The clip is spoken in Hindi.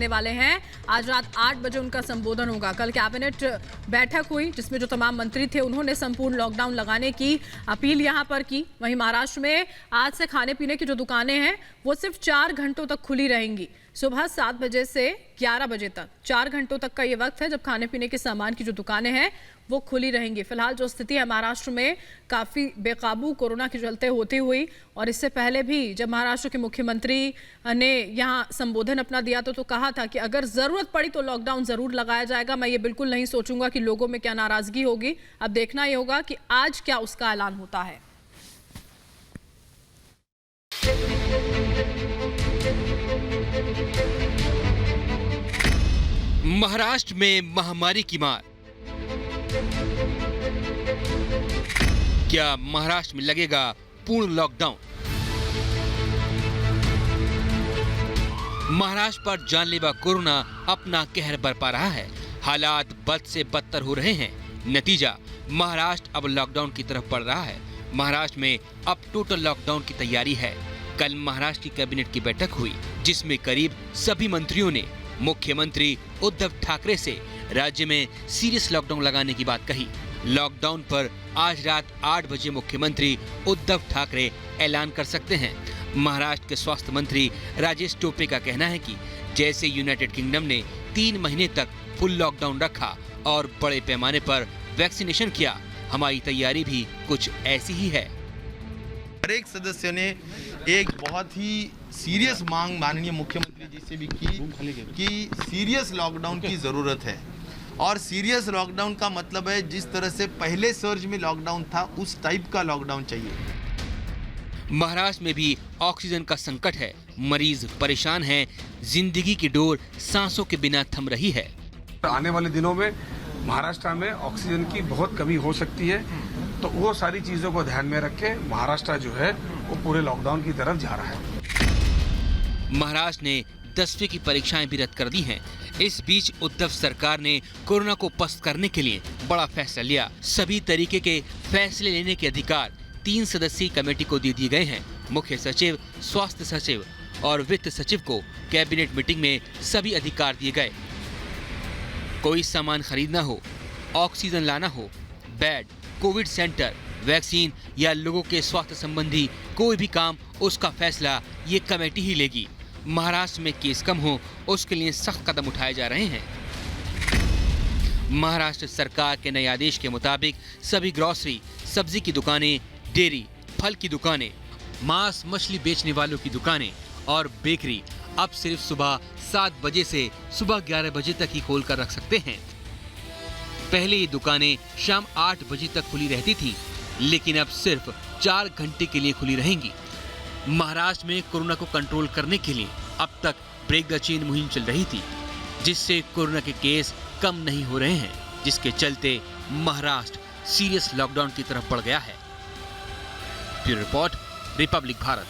करने वाले हैं। आज रात 8 बजे उनका संबोधन होगा। कल कैबिनेट बैठक हुई जिसमें जो तमाम मंत्री थे उन्होंने संपूर्ण लॉकडाउन लगाने की अपील यहां पर की। वहीं महाराष्ट्र में आज से खाने पीने की जो दुकानें हैं वो सिर्फ 4 घंटों तक खुली रहेंगी। सुबह 7 बजे से 11 बजे तक 4 घंटों तक का ये वक्त है जब खाने पीने के सामान की जो दुकानें हैं वो खुली रहेंगी। फिलहाल जो स्थिति है महाराष्ट्र में काफ़ी बेकाबू कोरोना के चलते होती हुई, और इससे पहले भी जब महाराष्ट्र के मुख्यमंत्री ने यहाँ संबोधन अपना दिया तो कहा था कि अगर ज़रूरत पड़ी तो लॉकडाउन ज़रूर लगाया जाएगा। मैं ये बिल्कुल नहीं सोचूंगा कि लोगों में क्या नाराज़गी होगी। अब देखना ये होगा कि आज क्या उसका ऐलान होता है। महाराष्ट्र में महामारी की मार। क्या महाराष्ट्र में लगेगा पूर्ण लॉकडाउन? महाराष्ट्र पर जानलेवा कोरोना अपना कहर बरपा रहा है। हालात बद से बदतर हो रहे हैं। नतीजा, महाराष्ट्र अब लॉकडाउन की तरफ बढ़ रहा है। महाराष्ट्र में अब टोटल लॉकडाउन की तैयारी है। कल महाराष्ट्र की कैबिनेट की बैठक हुई जिसमें करीब सभी मंत्रियों ने मुख्यमंत्री उद्धव ठाकरे से राज्य में सीरियस लॉकडाउन लगाने की बात कही। लॉकडाउन पर आज रात 8 बजे मुख्यमंत्री उद्धव ठाकरे ऐलान कर सकते हैं। महाराष्ट्र के स्वास्थ्य मंत्री राजेश टोपे का कहना है कि जैसे यूनाइटेड किंगडम ने 3 महीने तक फुल लॉकडाउन रखा और बड़े पैमाने पर वैक्सीनेशन किया, हमारी तैयारी भी कुछ ऐसी ही है। हर एक सदस्य ने एक बहुत ही सीरियस मांग माननीय मुख्यमंत्री जी से भी की कि सीरियस लॉकडाउन की ज़रूरत है। और सीरियस लॉकडाउन का मतलब है जिस तरह से पहले सर्ज में लॉकडाउन था उस टाइप का लॉकडाउन चाहिए। महाराष्ट्र में भी ऑक्सीजन का संकट है। मरीज परेशान हैं। जिंदगी की डोर सांसों के बिना थम रही है। आने वाले दिनों में महाराष्ट्र में ऑक्सीजन की बहुत कमी हो सकती है, तो वो सारी चीजों को ध्यान में रख के महाराष्ट्र जो है वो पूरे लॉकडाउन की तरफ जा रहा है। महाराष्ट्र ने 10वीं की परीक्षाएं भी रद्द कर दी हैं। इस बीच उद्धव सरकार ने कोरोना को पस्त करने के लिए बड़ा फैसला लिया। सभी तरीके के फैसले लेने के अधिकार 3 सदस्यीय कमेटी को दे दिए गए हैं। मुख्य सचिव, स्वास्थ्य सचिव और वित्त सचिव को कैबिनेट मीटिंग में सभी अधिकार दिए गए। कोई सामान खरीदना हो, ऑक्सीजन लाना हो, बेड, कोविड सेंटर, वैक्सीन या लोगों के स्वास्थ्य संबंधी कोई भी काम, उसका फैसला ये कमेटी ही लेगी। महाराष्ट्र में केस कम हो उसके लिए सख्त कदम उठाए जा रहे हैं। महाराष्ट्र सरकार के नए आदेश के मुताबिक सभी ग्रोसरी, सब्जी की दुकानें, डेयरी, फल की दुकानें, मांस मछली बेचने वालों की दुकानें और बेकरी अब सिर्फ सुबह 7 बजे से सुबह 11 बजे तक ही खोल कर रख सकते हैं। पहले ये दुकानें शाम 8 बजे तक खुली रहती थी, लेकिन अब सिर्फ 4 घंटे के लिए खुली रहेंगी। महाराष्ट्र में कोरोना को कंट्रोल करने के लिए अब तक ब्रेक द चेन मुहिम चल रही थी, जिससे कोरोना के केस कम नहीं हो रहे हैं, जिसके चलते महाराष्ट्र सीरियस लॉकडाउन की तरफ बढ़ गया है। Bureau report, Republic Bharat.